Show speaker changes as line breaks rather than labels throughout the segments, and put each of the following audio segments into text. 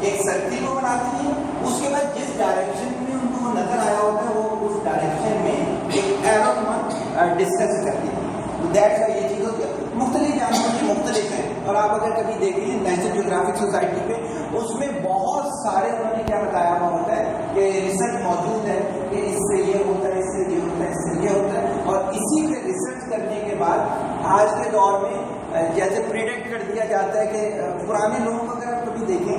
एक सर्किल को बनाती है, उसके बाद जिस डायरेक्शन में उनको नजर आया होता है वो उस डायरेक्शन में एक एरो डिस्कस करती है। दैट्स व्हाई ये चीज़ होती है। मुख्तलिफ जानवर की मुख्तलिफ है, और आप अगर कभी देखें नेशनल ज्योग्राफिक सोसाइटी पे, उसमें बहुत सारे उन्होंने क्या बताया हुआ होता है कि रिसर्च मौजूद है कि इससे ये होता है, इससे ये होता है, इससे ये होता है, और इसी पे रिसर्च करने के बाद आज के दौर में जैसे प्रिडिक्ट कर दिया जाता है कि पुराने लोगों को अगर आप कभी देखें,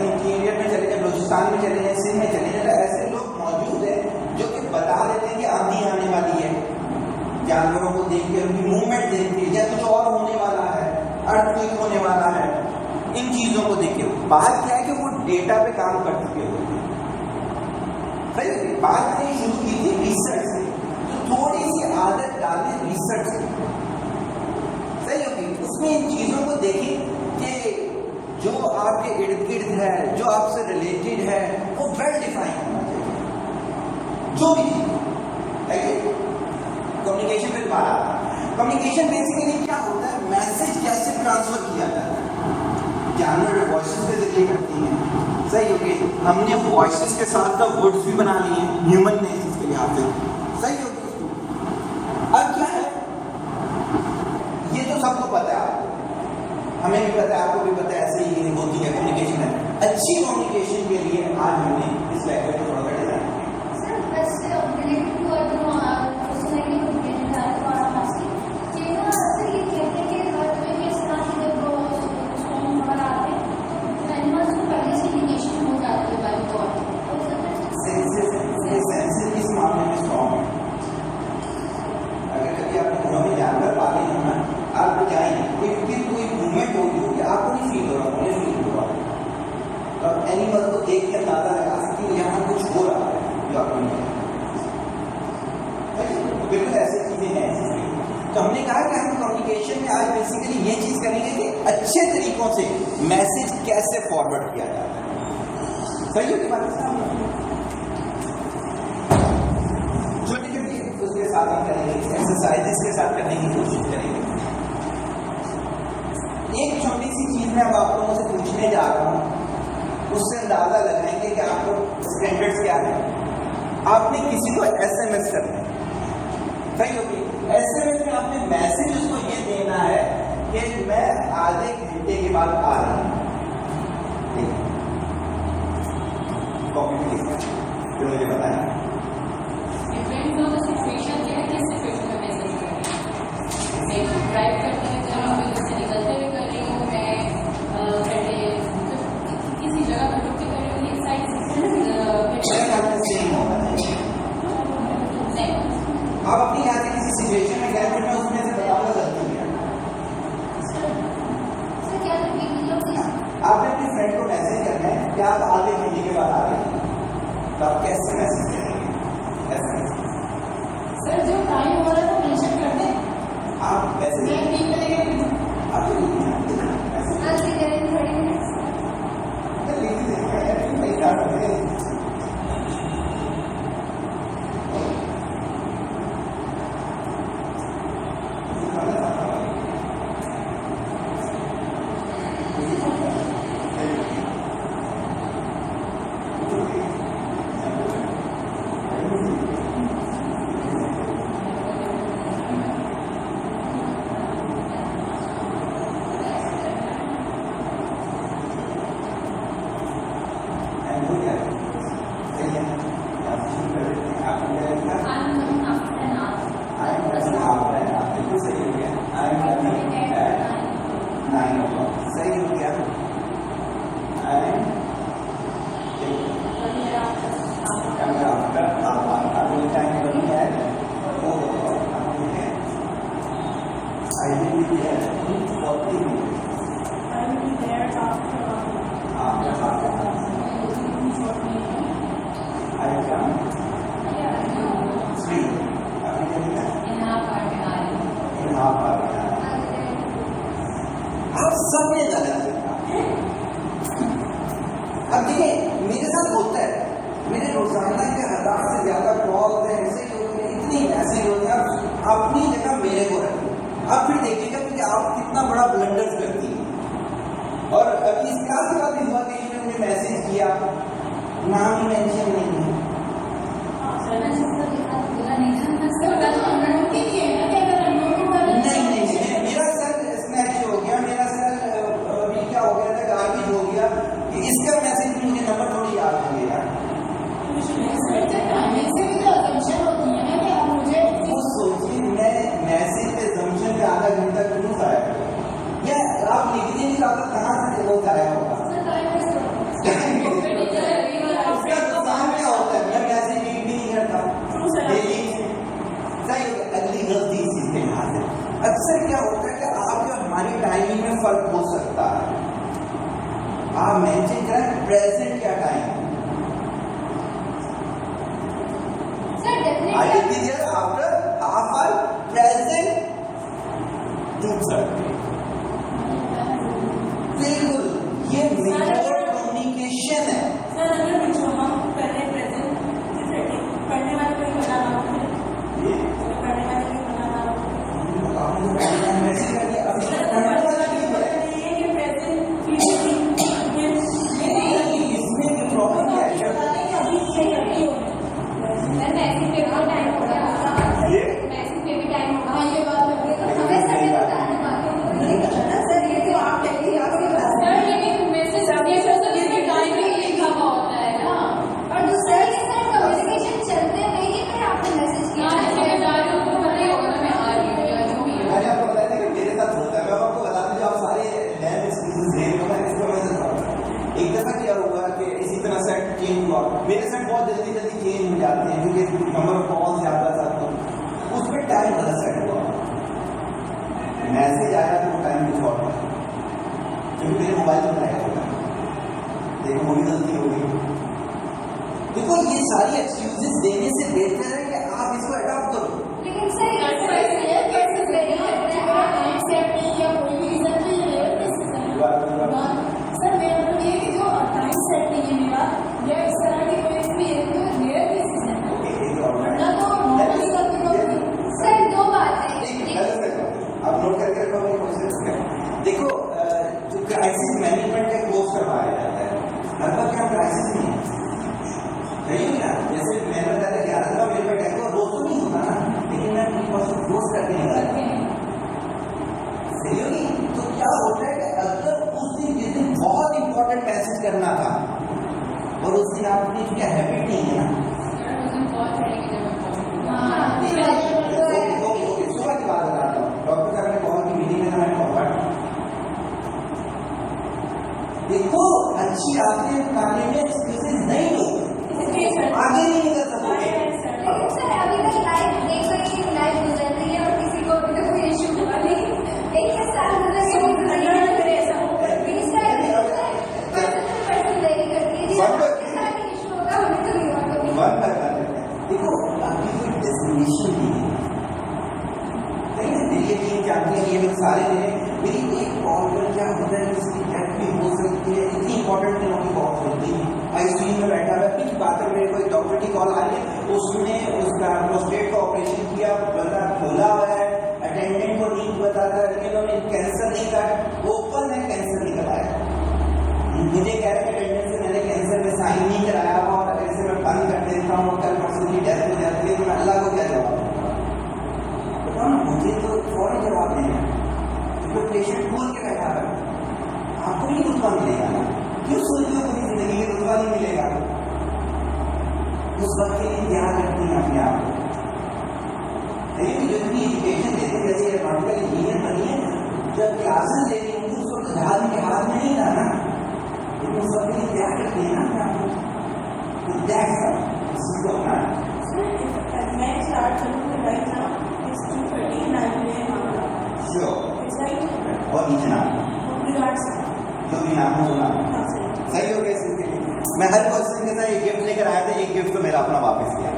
इंटीरियर में चले जाए, बलूचिस्तान में चले जाए, सिंध में चले जाए, ऐसे लोग मौजूद हैं जो कि बता देते हैं कि आंधी आने वाली है, जानवरों को देख के, उनकी मूवमेंट देख के, या कुछ और होने वाला है, अर्थक्वेक होने वाला है, इन चीजों को देख के। बात क्या है कि वो डेटा पे काम कर चुके होते हैं। सही है, बात मैंने शुरू की थी रिसर्च से, तो थोड़ी सी आदत डालें रिसर्च से, सही होगी। उसमें इन चीजों को देखें कि जो आपके इर्द गिर्द है, जो आपसे रिलेटेड है, वो वेल डिफाइन होना चाहिए, जो भी चीज। कम्युनिकेशन पे दोबारा, कम्युनिकेशन बेसिकली क्या होता है, मैसेज कैसे ट्रांसफर किया जाता है। जानवर वॉइसेस पे जिक्र करती हैं, सही होगी। हमने वॉइसेस के साथ तो वर्ड्स भी बना लिए ह्यूमन ने इसके लिहाज से, सही होगी। अब क्या है, ये तो सबको पता है, आपको, हमें भी पता है, आपको भी पता है, ऐसे ही होती है कम्युनिकेशन है। अच्छी कम्युनिकेशन के लिए आज हमने इस लेक्चर को थोड़ा सा डिजाइन किया। एनिमल को देख के अंदाजा लगा सकती है यहाँ कुछ हो रहा है, जो आपको नहीं बिल्कुल ऐसी चीजें हैं। तो हमने कहा कि हम कम्युनिकेशन में आज बेसिकली ये चीज करेंगे कि अच्छे तरीकों से मैसेज कैसे फॉरवर्ड किया जाता है। सही होगी बात? छोटी छोटी उसके साथ हम करेंगे, एक्सरसाइजेस के साथ करने की कोशिश करेंगे। एक छोटी सी चीज मैं अब आप लोगों से पूछने जा रहा हूँ, उससे अंदाजा लगाएंगे कि आपको स्टैंडर्ड्स क्या है। आपने किसी को SMS करना है, सही होगी। SMS में आपने मैसेज उसको ये देना है कि मैं आधे घंटे के बाद आ रहा हूँ। कॉपी प्लीज, फिर मुझे बताया
ड्राइव करते हैं, निकलते हुए कर रही हूँ मैं, किसी जगह पर रुक के कर रही हूँ, एक साइड
आप अपनी यहाँ से किसी सिचुएशन में गए थे, मैं उसमें से बताऊंगा गलती है। आपने अपने फ्रेंड को मैसेज करना है कि आप आधे घंटे के बाद आ रहे हैं, तो आप कैसे मैसेज करेंगे? ऐसा
सर जो टाइम हो रहा है वो मेंशन कर दें।
आप वैसे
आप
सबने गलत लिखा। अब देखिए मेरे साथ होता है, मेरे रोजाना के 1000 से ज्यादा कॉल ऐसे लोग इतनी मैसेज होते हैं, अपनी जगह मेरे को रखें। अब फिर देखिएगा कि आप कितना बड़ा ब्लंडर करती है। और अभी क्लास के बाद भी हुआ कि इन्होंने मुझे मैसेज किया, नाम ही मेंशन नहीं है। नहीं, मेरा सर स्नैच हो गया, मेरा सर अभी क्या हो गया था, गार्बेज हो गया कि इसका मैसेज भी मुझे नंबर थोड़ी याद हो गया। वो सोचिए मैं मैसेज पे जंक्शन पे आधा घंटा क्यों जाया करूँ, या आप लिखने नहीं लाते कहाँ से वो जाया होगा। उसका नुकसान क्या होता है, मैं मैसेज रीड भी नहीं करता डेली। सही, अगली गलती इसी के यहाँ से अक्सर क्या होता है कि आपका हमारी टाइमिंग में फर्क हो सकता है। आप मेंशन करें प्रेजेंट क्या time, I will be there after half hour, present 2:30. बिल्कुल, ये मेथड कम्युनिकेशन है।
सर अगर बच्चों हम पहले प्रेजेंट पढ़ने वाले कोई बनाना होगा, पढ़ने वाले कोई बनाना होगा,
मैसेज करके अभी पढ़ने वाला नहीं है कि
प्रेजेंट
इसमें भी प्रॉब्लम क्या है?
अभी ये करती हो
ये
हाँ ये बात सर, ये तो आप पहले आप और दूसरा कम्युनिकेशन चलते नहीं कि फिर आपने मैसेज किया।
मैंने आपको बताया था कि मेरे साथ होता है, मैं आपको बता दूं, आप सारे नए एक्सपीरियंस देख लो, मैं इसको मैं बताऊंगा। एक दफा क्या हुआ कि इसी तरह सेट चेंज हुआ, मेरे सेट बहुत जल्दी चेंज हो जाते हैं क्योंकि नंबर ऑफ कॉल ज्यादा था, तो उसमें टाइम गलत सेट हुआ, मैसेज आया तो वो टाइम कुछ और था, क्योंकि मेरे मोबाइल में आया होगा, देखो वो भी गलती हो गई। देखो ये सारी एक्सक्यूजेस देने से बेहतर है कि आप इसको अडॉप्ट करो।
लेकिन सर सर मेरा मतलब ये कि जो टाइम सेट नहीं है मेरा, या इस तरह की कोई भी रेयर केसेस है, वरना तो नॉर्मली
सर दो बातें
आप नोट करके रखो मेरी कोशिश करें। देखो जो क्राइसिस मैनेजमेंट का कोर्स करवाया जाता है, हर बार क्या क्राइसिस नहीं है, सही है ना? जैसे मैंने बताया था 11 का मेरे पे अटैक हुआ, रोज तो नहीं होता ना, लेकिन मैं रोज करके नहीं करता, सही होगी। तो क्या होता है कि अगर उस दिन जिस दिन बहुत इंपॉर्टेंट मैसेज करना था और उस दिन आपकी क्या हैबिट नहीं है ना, सुबह की बात बताता हूँ, डॉक्टर साहब ने कहा कि मीटिंग में मैंने कहा देखो अच्छी आपके कार्य में एक्सक्यूजेस नहीं लो, आगे नहीं निकल सकोगे।
लेकिन सर अभी तक लाइफ देख रही है, लाइफ गुजर रही है और किसी को अभी तक कोई इश्यू हुआ नहीं, एक साल गुजर गया, ऐसा होगा इशू होगा, हमें तो नहीं हुआ कभी।
देखो अभी कोई डेस्टिनेशन नहीं है, ये चीज जानते हैं, ये लोग सारे हैं, मेरी एक कॉल पर क्या होता है, उसकी डेथ भी हो सकती है, इतनी इंपॉर्टेंट दिनों की कॉल होती है, आईसीयू में बैठा हुआ कुछ बात है, मेरे को एक डॉक्टर की कॉल आ रही है, उसने उसका प्रोस्टेट का ऑपरेशन किया, बंदा खोला हुआ है, अटेंडेंट को नहीं बताता, इन्होंने कैंसर नहीं था, ओपन है कैंसर निकल आया, मुझे कह रहे अटेंडेंट से मैंने कैंसर में साइन नहीं कराया और ऐसे मैं बंद कर देता हूँ, कल परसों की डेथ हो जाती है, तो मैं अल्लाह को क्या जवाब दूंगा? मुझे तो फौरन जवाब देना, तो पेशेंट बोल के बैठा है, आपको नहीं रुतबा मिलेगा ना, क्यों सोचते हो पूरी जिंदगी में रुतबा नहीं मिलेगा? उस वक्त के लिए ध्यान रखते हैं अपने आप को, लेकिन जो भी एजुकेशन देते हैं, जैसे एडवांटेज इंजीनियर बनी है, जब क्लासेस ले रही होंगी उस वक्त जहाज के हाथ में नहीं था ना, लेकिन उस वक्त के लिए ध्यान रखते हैं ना अपने आप को, तो दैट्स इसको अपना
मैं स्टार्ट करूँ right now, it's 2:30
sure
it's right
और इतना
रिगार्ड्स
जो भी नाम हो सही हो गया। इसके लिए मैं हर क्वेश्चन के साथ एक गिफ्ट लेकर आया था, एक गिफ्ट तो मेरा अपना वापस किया,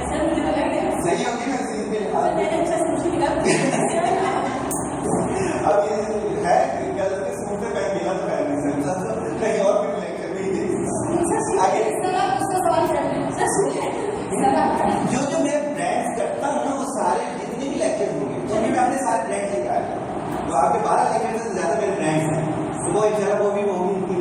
सर मुझे लगा
सही हो गया।
मैंने अच्छा समझ लिया।
अब ये है कल के सूट पे पहन मिला तो पहन नहीं सकता, तो कहीं और भी लेकर भी दे आगे जो मैं ब्रांड्स करता हूँ ना, वो सारे जितने भी लेक्चर होंगे, तो मैं अपने सारे ब्रांड्स लेकर आया, तो आपके 12 लेक्चर से ज्यादा मेरे ब्रांड्स हैं, तो वो इंशाल्लाह वो भी होंगी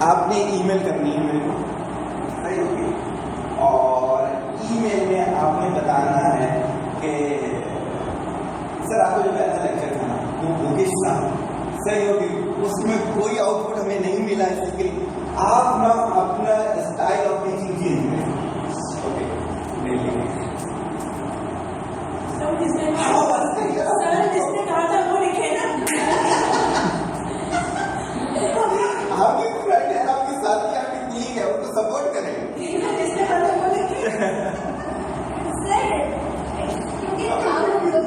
आपने ईमेल करनी है मेरे को, सही होगी। और ईमेल में आपने बताना है कि सर आपको जो पहला लेक्चर था ना वो बुकिश था, सही होगी, उसमें कोई आउटपुट हमें नहीं मिला है, इसके आप ना अपना स्टाइल ऑफ टीचिंग चेंज करें। ओके,
सर जिसने कहा था वो लिखे ना।
आपके फ्रेंड है, आपके साथी, आपके कलीग है, उनको सपोर्ट करें।
जिसने कहा था वो लिखे।
सर क्योंकि काम हम लोग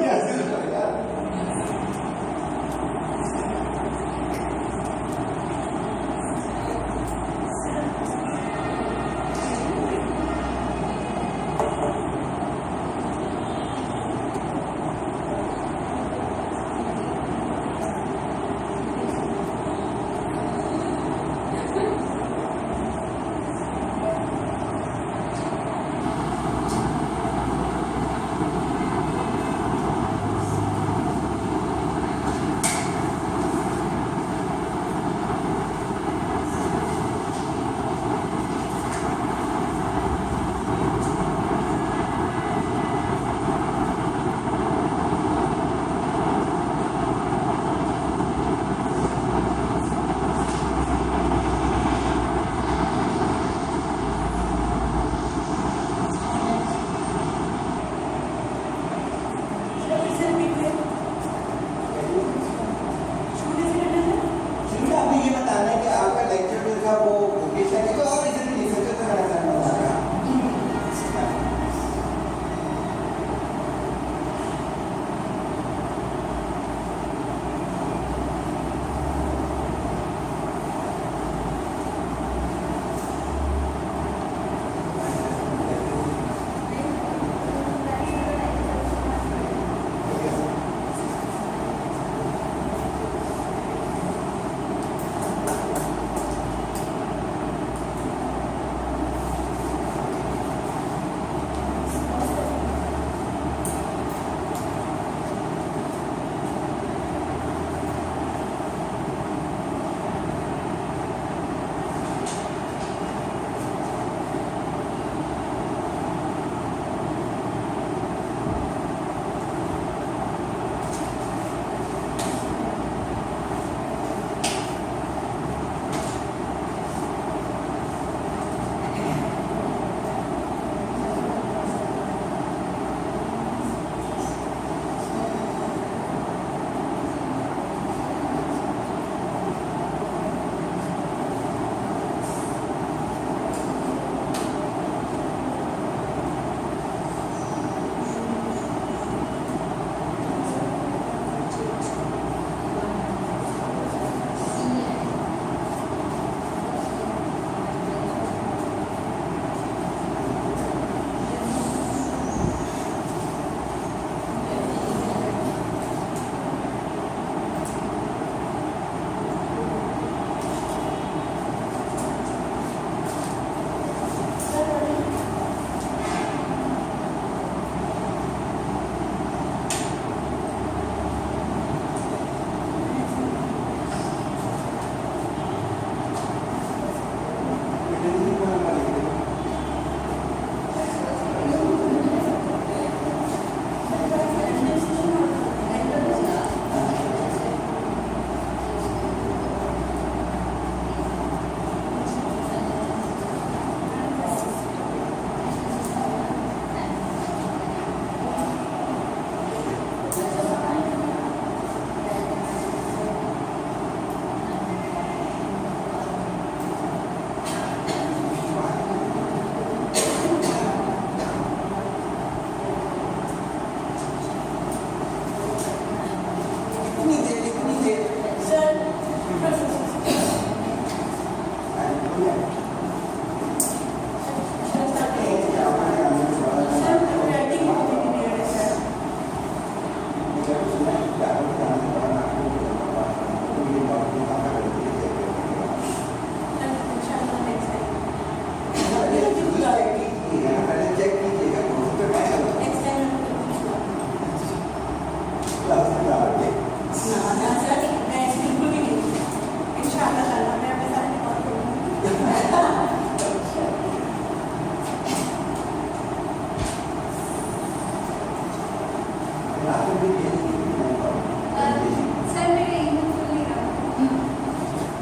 सर मेरे ईमेल खुल नहीं रहा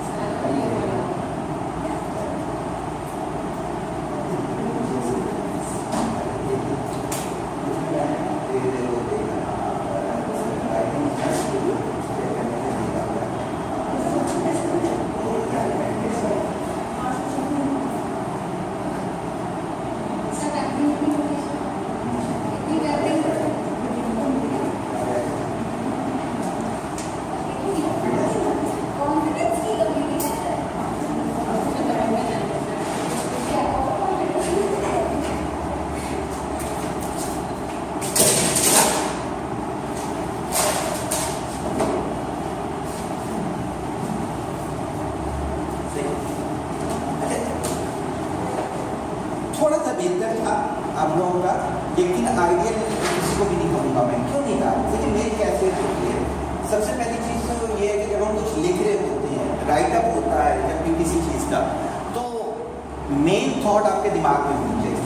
सर इतनी करते कॉन्फिडेंस की कमी नहीं है
थोड़ा सा बेहतर था आप लोगों का, लेकिन आइडियल किसी को भी नहीं कहूँगा मैं। क्यों नहीं कहा? लेकिन मेरी कैसे होती है, सबसे पहली चीज़ तो ये है कि जब हम कुछ लिख रहे होते हैं, राइटअप होता है जब भी किसी चीज़ का, तो मेन थॉट आपके दिमाग में होनी चाहिए।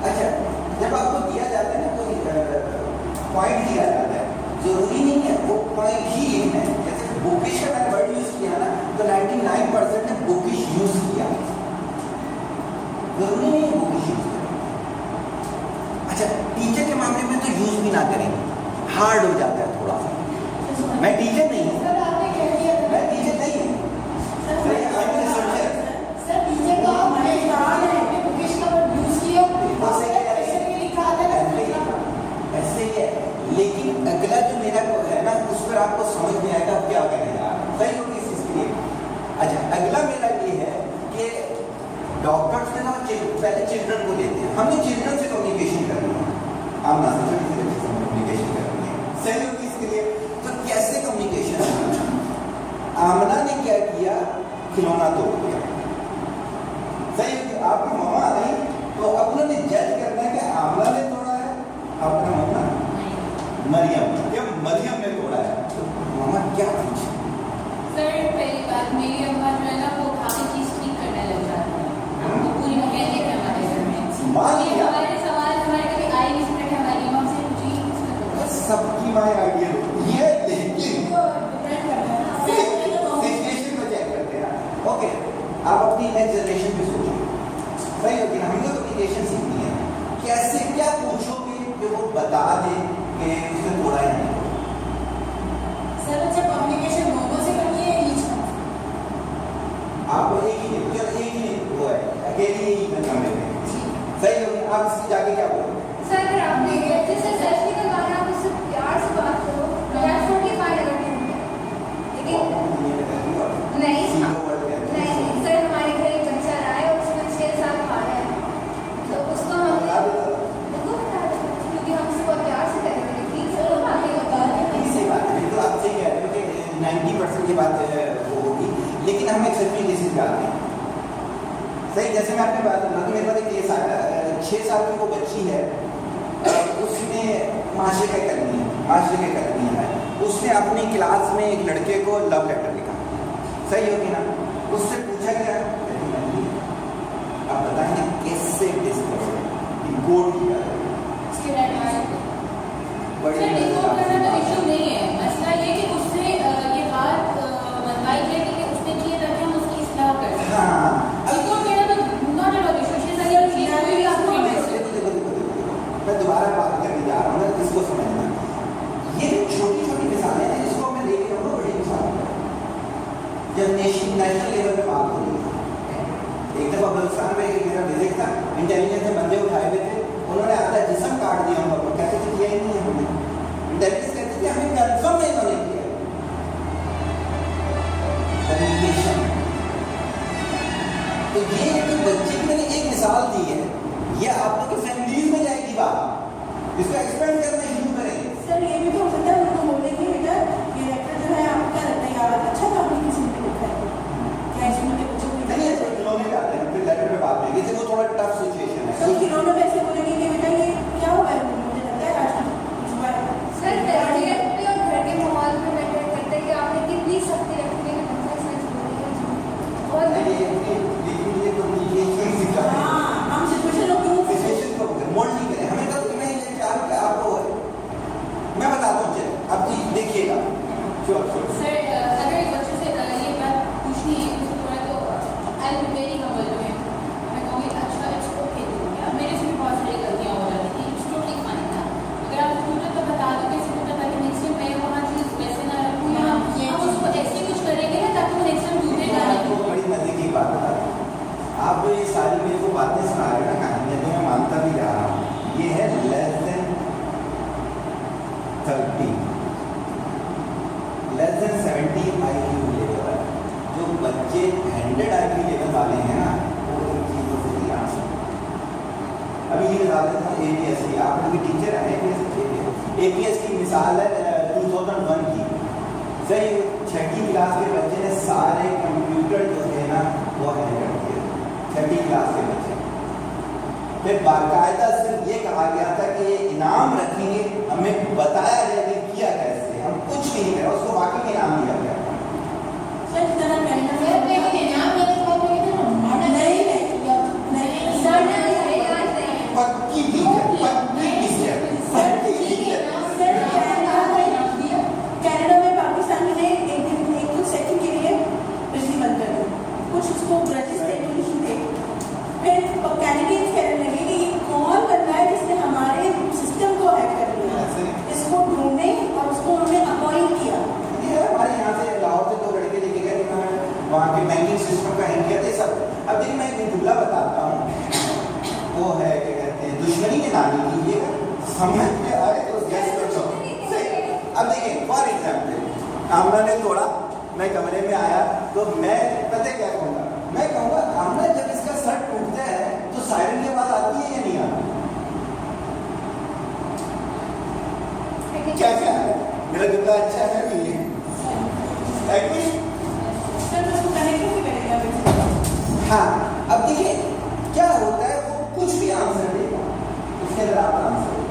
अच्छा, जब आपको दिया जाता है ना कोई पॉइंट दिया जाता है, जरूरी नहीं है वो पॉइंट ही लिखना है। जैसे बुकिश का मैंने वर्ड यूज़ किया ना, तो 99% ने बुकिश यूज़ किया, जरूरी नहीं है बुकिश यूज़ करें। अच्छा, टीचर के मामले में तो यूज़ भी ना करें, हार्ड हो जाता है थोड़ा सा। मैं टीचर नहीं हूँ,
सर आपने कह दिया
मैं टीचर नहीं हूँ,
सर
रिसर्चर।
सर टीचर का हमारे कहा है बुकिश का वर्ड यूज किया
और से क्या
ऐसे भी लिखा था
ऐसे ही है, लेकिन अगला जो मेरा है ना, उस पर आपको समझ में आएगा आप क्या करने जा रहे हैं। सही होगी इस चीज़ के लिए। अच्छा, अगला मेरा ये है कि डॉक्टर्स ने ना पहले चिल्ड्रन को लेते हैं, हमने चिल्ड्रन से कम्युनिकेशन करनी है, हम ना कम्युनिकेशन करनी है। सही होगी इसके लिए। तो कैसे कम्युनिकेशन? आमना ने क्या किया? खिलौना तोड़ दिया। सही होगी। आपकी मम्मा नहीं तो अब उन्होंने जज करना है कि आमना ने तोड़ा है, आपका मम्मा मरियम, या मरियम ने तोड़ा है, तो मम्मा क्या पूछे?
सर पहली बात, मेरी अम्मा जो है ना वो खाने चीज ठीक करने लग जाती है, वो पूरी मैकेनिक है हमारे घर में।
मान
ये
लिया।
हमारे सवाल हमारे कभी आए नहीं सकते, हमारी इमाम से पूछी
बस सबकी माँ आइडिया होती है, लेकिन सिचुएशन को चेक करते हैं। ओके, आप अपनी नेक्स्ट जनरेशन पे सोचो। सही होगी ना? हमने कम्युनिकेशन सीखनी है, कैसे क्या पूछोगे कि वो बता दे कि उसने तोड़ा ही नहीं।
सर अच्छा कम्युनिकेशन लोगों से करनी है इंग्लिश में?
आप एक ही वो है, अकेले ही करना है। सही होगी। आप इससे जाके क्या बोलो?
सर अगर आपने जैसे सर्च निकलवाना आप उससे प्यार से बात करो, प्यार 45 अगर लेकिन नहीं नहीं सर, हमारे घर एक बच्चा रहा है और उसमें 6 साल खा रहा है, तो उसको हम उनको बता दें क्योंकि हम उसको प्यार से करेंगे। ठीक है, तो आगे बता दें।
सही बात है, बिल्कुल आप सही कह रहे हो कि 90% की बात वो होगी, लेकिन हम एक्सेप्टिंग केसेस डालते हैं। सही, जैसे मैं आपने बात बता, मेरे पास एक केस आया, 6 साल की वो बच्ची है, उसने माशरे करनी है, उसने अपनी क्लास में एक लड़के को लव लेटर लिखा। सही होगी ना? उससे पूछा गया, आप बताएंगे कैसे डिस्कस डिकोड किया?
उसके बाद
बड़े
सर डिकोड करना तो इशू नहीं है, मसला ये कि उससे ये बात मनवाई जाएगी कि उसने किए ताकि हम उसकी इस्लाह कर सकें।
हाँ,
डिकोड करना तो not at all issue, she is
मैं दोबारा बात करने जा रहा हूँ ना, इसको समझना। ये छोटी छोटी मिसालें हैं, इसको मैं लेके आऊँगा बड़ी मिसाल। जब नेशनल लेवल पे बात हो रही है, एक दफ़ा बलूचिस्तान में एक मेरा विजिट था, इंटेलिजेंस से बंदे उठाए हुए थे, उन्होंने आधा जिस्म काट दिया उन लोगों को, कहते थे किया ही नहीं है हमने। इंटेलिजेंस कहते थे हमें कन्फर्म नहीं होने किया। कम्युनिकेशन, तो ये एक बच्चे की मैंने एक मिसाल दी है, ये आप लोग की फैमिलीज में जाएगी बात, इसको एक्सपेंड करना शुरू करेंगे।
सर ये भी तो हो सकता है उनको बोले कि बेटा ये लेटर जो है आपको क्या लगता है यार अच्छा था, आपने किसी ने लिखा है क्या इसमें के बच्चों को
नहीं ऐसे खिलौने जाते हैं, फिर लेटर पे बात करेंगे, वो थोड़ा टफ सिचुएशन है।
तो खिलौनों में ऐसे बोलेंगे कि बेटा ये क्या हुआ है, मुझे लगता है आज कुछ हुआ है।
सर तरबियत पे और घर के माहौल पे मैटर करता है कि आपने कितनी सख्ती रखी है, बच्चा सच बोलेगा। और
लेकिन ये कम्युनिकेशन सिखाते हैं,
हाँ हम सिचुएशन को
सिचुएशन को मोल्ड नहीं करें। हमें तो मैं ये चाहूँ कि आपको 30 लेस देन 70 IQ लेवल, जो बच्चे 100 IQ लेवल वाले हैं ना, वो इन चीज़ों से नहीं आ सकते। अभी ये बता देता हूँ APS की, आप लोग टीचर हैं APS की मिसाल है 2001 की। सही, 6ठी क्लास के बच्चे ने सारे कंप्यूटर जो है ना वो हैंग कर दिए, 6ठी क्लास के बच्चे। फिर बाकायदा सिर्फ ये कहा गया था कि ये इनाम रखेंगे, हमें बताया गया कि किया कैसे, हम कुछ नहीं करा, उसको बाकी का इनाम दिया गया।
सर जरा कहना है
पक्की टीचर, पक्की टीचर, पक्की टीचर।
कनाडा में पाकिस्तान में एक कुछ सेकंड के लिए बिजली बंद कर दी, कुछ उसको ग्रजेस थे, फिर कैनेडियंस कहने लगे कि ये कौन बंदा है जिसने हमारे सिस्टम को हैक कर लिया, इसको ढूंढने और उसको उन्होंने अपॉइंट किया।
ये हमारे यहाँ से लाहौर से 2 लड़के लेके गए, उन्होंने वहाँ के बैंकिंग सिस्टम का हैक किया था सब। अब देखिए मैं एक जुमला बताता हूँ, वो है क्या कहते हैं, दुश्मनी के नाम लीजिएगा, समझ में आए तो गैस कर दो। अब देखिए फॉर एग्जाम्पल, आमना ने तोड़ा, मैं कमरे में आया तो मैं पता क्या कहूँगा, मैं कहूँगा आमना जब इसका सर टूटता है तो सायरन की आवाज आती है या नहीं आती? क्या क्या है मेरा जुमला अच्छा है नहीं है?
सर उसको कनेक्ट कैसे करेंगे आप?
हाँ, अब देखिए क्या होता है, वो कुछ भी आंसर देगा, उसके अंदर आप आंसर देगा।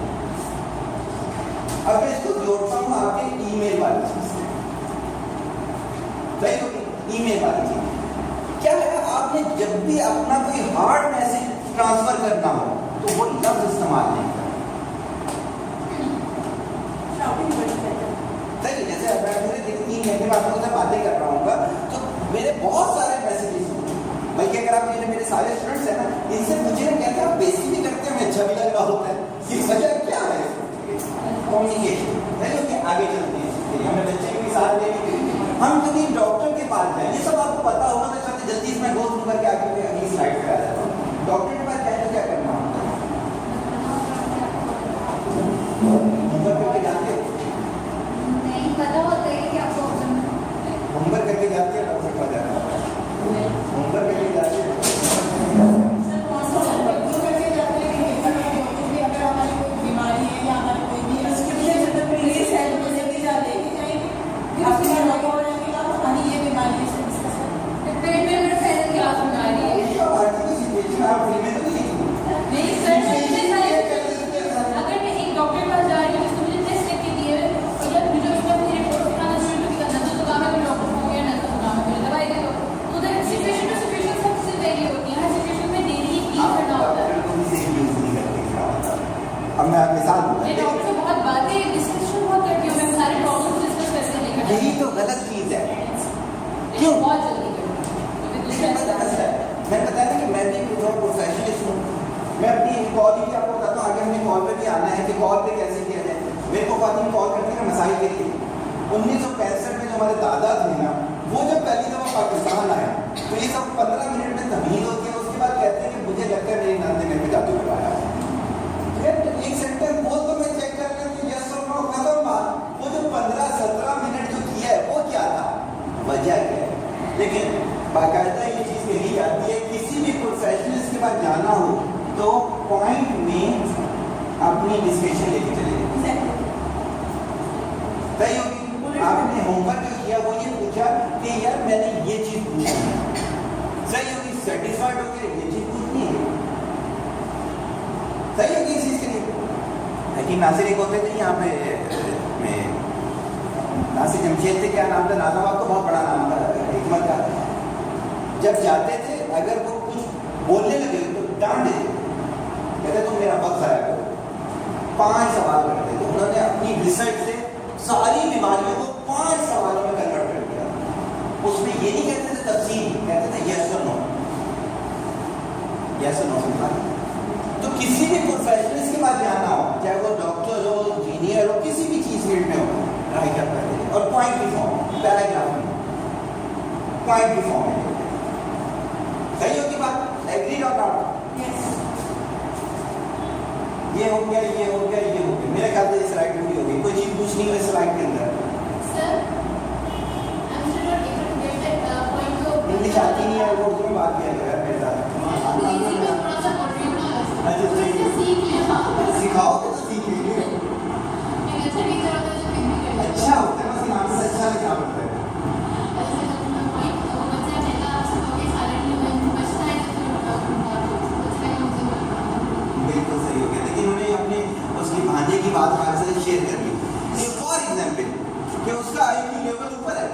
अब मैं इसको जोड़ता हूँ आपके ईमेल वाली चीज से, सही होगी? ईमेल वाली चीज क्या है, आपने जब भी अपना कोई हार्ड मैसेज ट्रांसफर करना हो तो वो लफ्ज इस्तेमाल नहीं करना। सही, जैसे मैं पूरे दिन 3 घंटे बाद आपसे बातें कर रहा हूँ तो मेरे बहुत सारे मैसेजेस, बल्कि अगर आप मेरे सारे स्टूडेंट्स हैं ना, इनसे पूछे कहते हैं आप बेसिक भी करते हैं, हमें अच्छा भी लग रहा होता है, ये वजह क्या है? कम्युनिकेशन। आगे चलते हैं, हमें बच्चे की साथ लेके हम कभी डॉक्टर के पास जाए, ये सब आपको पता होगा, तो सबसे जल्दी इसमें गो थ्रू करके आगे अगली स्लाइड पे आ जाता हूँ। डॉक्टर के पास जाए तो क्या करना होता है? होमवर्क करके जाते हो?
नहीं पता होता है कि आपको
होमवर्क करके जाते हैं, डॉक्टर के पास जाना होता है। होमवर्क करके जाते हैं,
सर कौन सा होमवर्क जो करके जाते हैं कि अगर हमारी कोई बीमारी है या हमारी कोई भी उसके लिए जब प्लीज है तो जल्दी जाते हैं कि जाएंगे आपके घर लगा हो जाएंगे आप हमारी ये बीमारी है,
मेरे पहले क्लास में आ रही है।
आप फ्री में तो नहीं
नहीं सर, अगर मैं एक डॉक्टर के पास जा रही हूँ जिसको मुझे टेस्ट करके दिए हुए, और जब मुझे उसका मुझे रिपोर्ट दिखाना शुरू भी करना तो काम है, डॉक्टर हो गया, नजर तो काम है, दवाई दे दो। तो उधर सिचुएशन टू सिचुएशन सबसे पहले होती है, हर सिचुएशन में डेली ही डील करना होता है।
अब मैं आपके साथ
मैं डॉक्टर से बहुत बातें डिस्कशन बहुत करती हूँ, मैं सारे प्रॉब्लम्स डिस्कस करके लेकर
यही तो गलत चीज है। क्यों?
बहुत जल्दी करती हूँ।
मैं बताया ना कि मैं भी प्रोफेशनलिस्ट हूँ, मैं अपनी कॉल भी आपको बताता हूँ, आगे हमने कॉल पे भी आना है कि कॉल पे कैसे किया जाए। मेरे को खातिन कॉल करती है मसाइल के लिए। 1965 में जो हमारे दादा थे ना, वो जब पहली दफा पाकिस्तान आया तो ये सब 15 मिनट में तमीज होती है, उसके बाद कहते हैं कि मुझे लगता है मेरी नानी ने जादू करवाया। एक सेंटेंस बोल तो मैं चेक कर लें कि यस और नो, खत्म बात। वो जो 15-17 मिनट जो किया है वो क्या था, वजह क्या है? लेकिन बाकायदा ये चीज़ कही जाती है, किसी भी प्रोफेशनलिस्ट के पास जाना हो तो पॉइंट में अपनी डिस्कशन लेके चले। सही होगी? आपने होमवर्क जो किया वो ये पूछा कि यार मैंने ये चीज़ पूछी, सही होगी? सेटिस्फाइड हो गए, ये चीज़ पूछनी है, सही होगी इस चीज़ के लिए। लेकिन नासिर एक होते थे यहाँ पे नासिर जमशेद थे, क्या नाम था, नाजाबाद तो बहुत बड़ा नाम था, हिकमत का। जब जाते थे अगर वो कुछ बोलने लगे तो डांट देते, कहते तुम मेरा वक्त ज़ाया करो। 5 सवाल करते थे, उन्होंने अपनी रिसर्च से सारी बीमारियों को 5 सवालों में कन्वर्ट कर दिया। उसमें ये नहीं कहते थे तफसील, कहते थे यस और नो, यस और नो। तो किसी भी प्रोफेशनलिस्ट के पास जाना हो, चाहे वो डॉक्टर हो, इंजीनियर हो, किसी भी चीज़ फील्ड में हो, ट्राई करते थे। और पॉइंट की फॉर्म, पैराग्राफ में पॉइंट की फॉर्म में। सही होगी बात? एग्री और नॉट? ये हो गया, ये हो गया, ये हो गया। मेरे ख्याल से इस राइट पूरी हो गई। कोई चीज़ पूछ एयरपोर्ट में बात किया गया मेरे साथ।
तो इसी में थोड़ा सा बोल रही हूँ ना,
अच्छा,
तो इससे सीख लिया।
सिखाओगे तो सीख लेंगे।
एक अच्छा टीचर होता है जो हिंदी कर देता है।
अच्छा होता है ना, सिखाने से अच्छा क्या बनता है।
ऐसे जब मैं कोई वो बच्चा कहता है आपसे कहोगे साइलेंटली में बचता है तो फिर बचता है मुझे बोलता है।
बिल्कुल सही हो गया, लेकिन उन्हें अपने उसकी भांजे की बात हमारे साथ शेयर कर ली। फॉर एग्जाम्पल कि उसका IQ लेवल ऊपर है,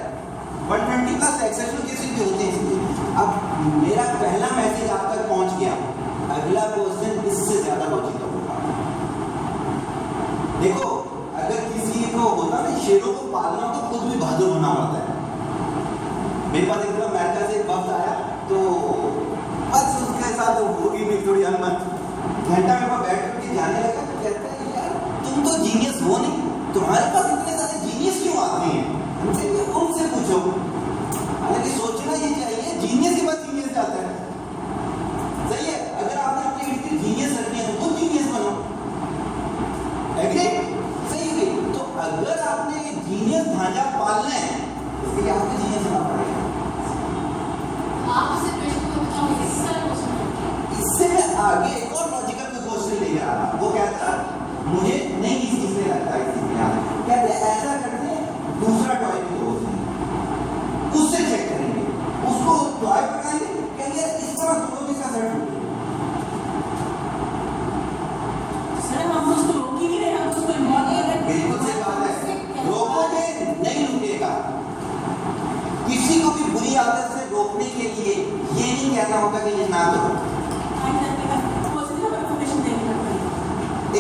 120 प्लस एक्सेप्शनल केसेस भी होते हैं। अब मेरा पहला मैसेज आप तक पहुंच गया, अगला क्वेश्चन इससे ज्यादा लॉजिकल होगा। देखो, अगर किसी को होता ना शेरों को पालना तो खुद भी बहादुर होना पड़ता है। मेरे पास एक अमेरिका से एक वक्त आया, तो बस उसके साथ होगी भी थोड़ी अनबन। घंटा मेरे पास बैठ के जाने लगा, तो कहता है यार तुम तो जीनियस हो नहीं, तुम्हारे पास इतने सारे जीनियस क्यों आते हैं, उनसे पूछो। हालांकि सोचना ये चाहिए, जीनियस के बाद जीनियस जाता है। सही है, अगर आपने अपने इर्द गिर्द जीनियस रखने हैं तो खुद जीनियस बनो। एग्री? सही है। तो अगर आपने जीनियस भांजा पालना है तो फिर आपको जीनियस होना पड़ेगा।
आप उसे प्रश्न को बताओ, इस सारा क्वेश्चन
इससे मैं आगे एक और लॉजिकल क्वेश्चन ले आ रहा। वो कहता मुझे नहीं इस चीज में लगता है, इस चीज में कहते ऐसा करते हैं, दूसरा टॉय भी दो, उससे चेक करेंगे, उसको टॉय पकड़ाएंगे, कहेंगे इस तरह दोनों जिसका सेट हो।
सर हम उसको रोक ही नहीं रहे, हम उसको इन्वॉल्व कर रहे हैं।
बिल्कुल सही बात है, रोकोगे नहीं रुकेगा। किसी को भी बुरी आदत से रोकने के लिए ये नहीं कहना होगा कि ये ना करो,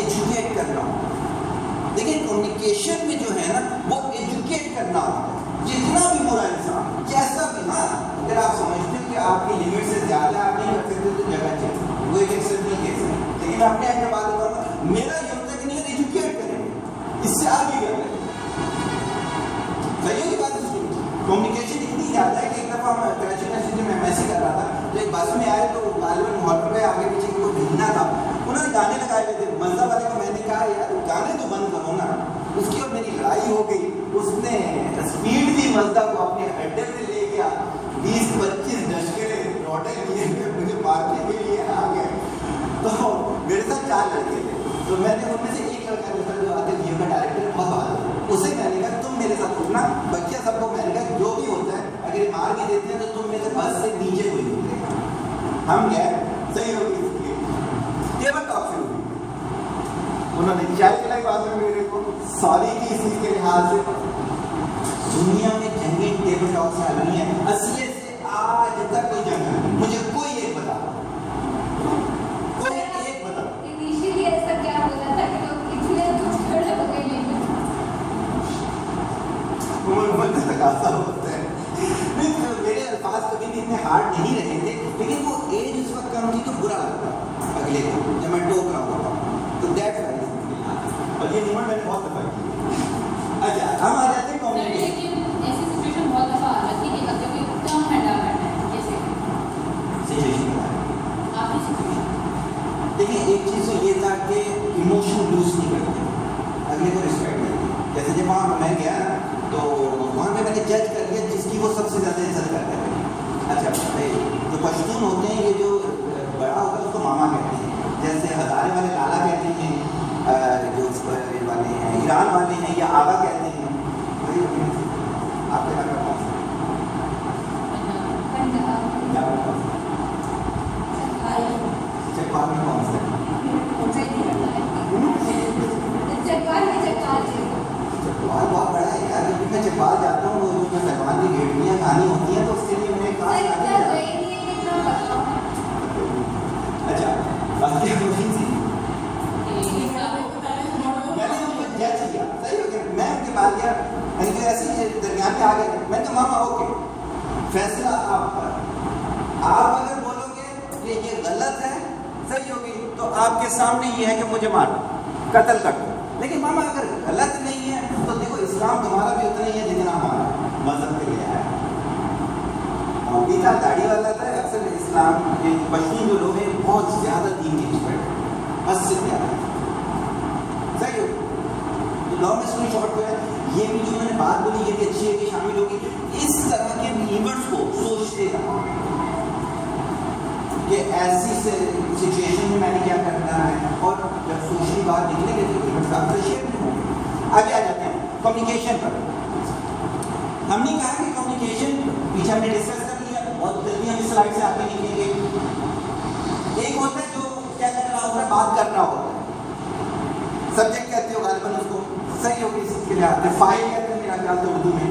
एजुकेट करना। लेकिन कम्युनिकेशन में जो है ना वो एजुकेट करना होता है। जितना भी बुरा इंसान जैसा भी, हाँ अगर आप समझते हो कि आपकी लिमिट से ज्यादा आप नहीं कर सकते तो जगह चाहिए, वो एक एक्सेप्शनल केस है। लेकिन मैं अपने आप बात करूँगा, मेरा ये होता है कि नहीं एजुकेट करेंगे, इससे आगे कर रहे सही होगी बात। कम्युनिकेशन इतनी ज़्यादा है कि एक दफ़ा हम कराची में MSc कर रहा था, तो एक बस में आए तो गालिबन मोटर पे आगे पीछे को भिड़ना था, उन्होंने गाने लगाए हुए थे। मज़ा वाले को मैंने कहा यार गाने तो बंद करो ना। उसकी और मेरी लड़ाई हो गई, उसने स्पीड दी मज़दा को अपने अड्डे में ले गया, 20-25 दशके रोटे लिए मुझे मारने के लिए आ गए। तो मेरे साथ 4 लड़के थे, तो मैंने उनमें से एक लड़का जो आते जियो का डायरेक्टर बहुत बहादुर, उसे मैंने कहा तुम मेरे साथ उठना, बच्चे सबको मैंने कहा जो भी होता है अगर ये मार भी देते हैं तो तुम मेरे बस से नीचे कोई नहीं उतरेगा। हम गए, सही होगी टेबल टॉक से हुई। उन्होंने चाय पिलाई बाद में मेरे को, सॉरी की इस चीज के लिहाज से। दुनिया में जंगें टेबल टॉक से हल नहीं है, असलियत से आज तक कोई जंग नहीं। मुझे कोई एक बता, कोई एक बता।
इनिशियली ऐसा क्या बोला था कि लोग इतने कुछ खड़े हो गए, लेकिन
तकाजा होता है। मेरे अल्फाज कभी भी इतने हार्ड नहीं रहे थे, लेकिन वो एज उस वक्त कम थी तो बुरा लगता अगले को जब मैं टोक रहा होता, तो दैट्स व्हाई। और ये मूवमेंट मैंने बहुत दफा की। अच्छा हम आ जाते हैं कम्युनिकेशन।
लेकिन ऐसी सिचुएशन बहुत दफा आ जाती है कि अगर कोई कम हैंडल करना है, जैसे
सिचुएशन
आपकी सिचुएशन।
देखिए एक चीज़ तो ये था कि इमोशन लूज नहीं करते, अगले को रिस्पेक्ट करते। जैसे जब वहाँ मैं गया ना तो वहाँ पे मैंने जज कर लिया जिसकी वो सबसे ज़्यादा इज्जत करते हैं। अच्छा जो पश्तून होते हैं, ये जो बड़ा होता है उसको मामा कहते हैं, जैसे हज़ारे वाले लाला कहते हैं, जो वाले हैं ईरान वाले हैं या आगा कहते हैं। आपके लगा कौन सा? चकवाल में कौन सा? चकवाल बहुत बड़ा है यार, जब मैं चकवाल जाता हूँ वो जो मेहमान की गेड़ियाँ खानी होती हैं तो उसके लिए मेरे खास अच्छा बाकी क्वेश्चन थी मैंने उनको जज किया, सही हो गया। मैं उनके पास गया, मैंने कहा ऐसे ही दरमियान में आ गए, मैंने कहा मामा ओके फैसला आप पर, आप अगर बोलोगे कि ये गलत है सही होगी तो आपके सामने ये है कि मुझे मारो, कत्ल कर दो। लेकिन मामा अगर गलत नहीं है तो देखो इस्लाम तुम्हारा भी उतना ही है जितना हमारा मजहब के लिए है। बीता दाढ़ी वाला था, अक्सर इस्लाम के पश्चिमी जो लोग हैं बहुत ज़्यादा दीन के एक्सपर्ट हैं, बस से ज़्यादा सही हो। तो लॉ में स्टोरी शॉर्ट में ये भी जो मैंने बात बोली ये भी अच्छी है कि शामिल होगी। इस तरह के इवेंट्स को सोचते रहो, कि ऐसी सिचुएशन में मैंने क्या करना है, और जब सोशली बात निकलेंगे तो इवेंट्स आप शेयर नहीं होंगे। आगे आ जाते हैं कम्युनिकेशन पर। हमने कहा कि कम्युनिकेशन पीछे हमने डिस्कस कर लिया, बहुत जल्दी हम इस स्लाइड से आगे निकलेंगे। एक होता है जो क्या करना होता है, बात करना होता है, सब्जेक्ट कहते हो गालिबन उसको, सही होगी इसके लिए आते हैं, फाइल कहते हैं मेरा ख्याल से उर्दू में,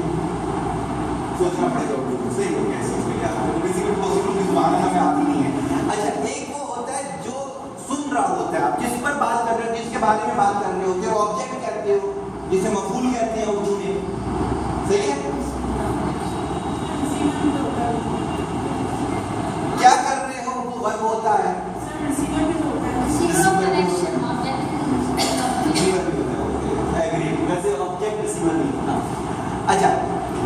सोचना पड़ेगा उर्दू में, सही हो गया इसके लिए आते हैं, बेसिकली पॉसिबल की जुबान हमें आती नहीं है। अच्छा, एक वो होता है जो सुन रहा होता है, आप जिस पर बात कर रहे हो, जिसके बारे में बात कर रहे होते हो, ऑब्जेक्ट कहते हो, जिसे मफूल कहते हैं उर्दू में, सही है। क्या कर रहे हो वो वर्ब होता है, वैसे ऑब्जेक्ट रिसीवर नहीं होता। अच्छा,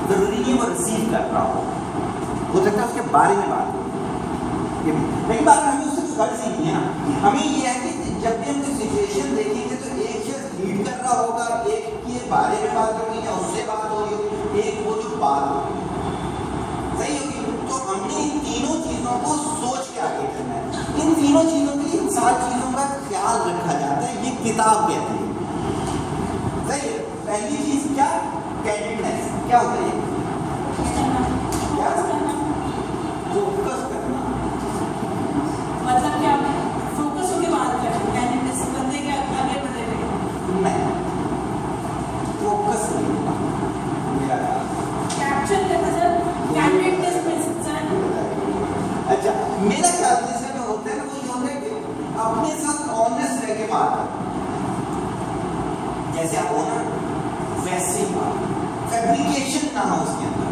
जरूरी नहीं वो रिसीव कर रहा हो सकता है उसके बारे में बात हो, ये भी लेकिन बात हमें उससे फर्ज ही नहीं है ना। हमें ये है कि जब भी हम कोई सिचुएशन देखेंगे तो एक शख्स लीड कर रहा होगा, एक के बारे में बात होगी या उससे बात हो रही होगी, एक वो जो बात होगी, सही होगी। तो हमने इन तीनों चीज़ों को सोच के आगे करना है। इन तीनों चीज़ों के लिए इन 7 चीज़ों का ख्याल रखा जाता है, ये किताब कहती है, सही है। पहली चीज़ क्या, कैंडिडनेस, क्या होता है, क्या फोकस करना,
मतलब क्या फोकस होकर बात करें, कैंडिडेट बंदे के आगे बढ़े रहे,
नहीं फोकस नहीं होना मेरा
कैप्चर करना सर, कैंडिडेट सर।
अच्छा, मेरा ख्याल से जो होता है ना वो ये होता है कि अपने साथ ऑनेस्ट रह के बात करें, जैसे आप हो ना वैसे बात, फैब्रिकेशन ना हो उसके अंदर,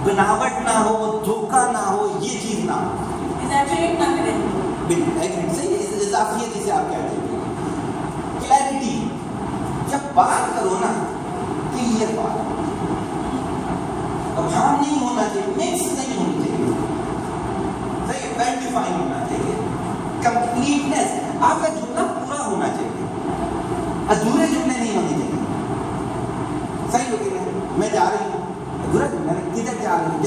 बनावट ना हो, धोखा ना हो, ये चीज ना हो,
एग्जैजरेट ना करें,
बिल्कुल सही है, इजाफियत जिसे आप कहते हैं, क्लैरिटी, जब बात करो ना क्लियर बात, अब हाँ नहीं होना चाहिए, मिक्स नहीं होनी चाहिए, सही, वेल डिफाइन होना चाहिए, कंप्लीटनेस, आपका जुमला पूरा होना चाहिए, अधूरे जुमले नहीं होने चाहिए, सही हो गया। मैं जा रही हूँ, अधूरा जुमला, किधर जा रही हूँ,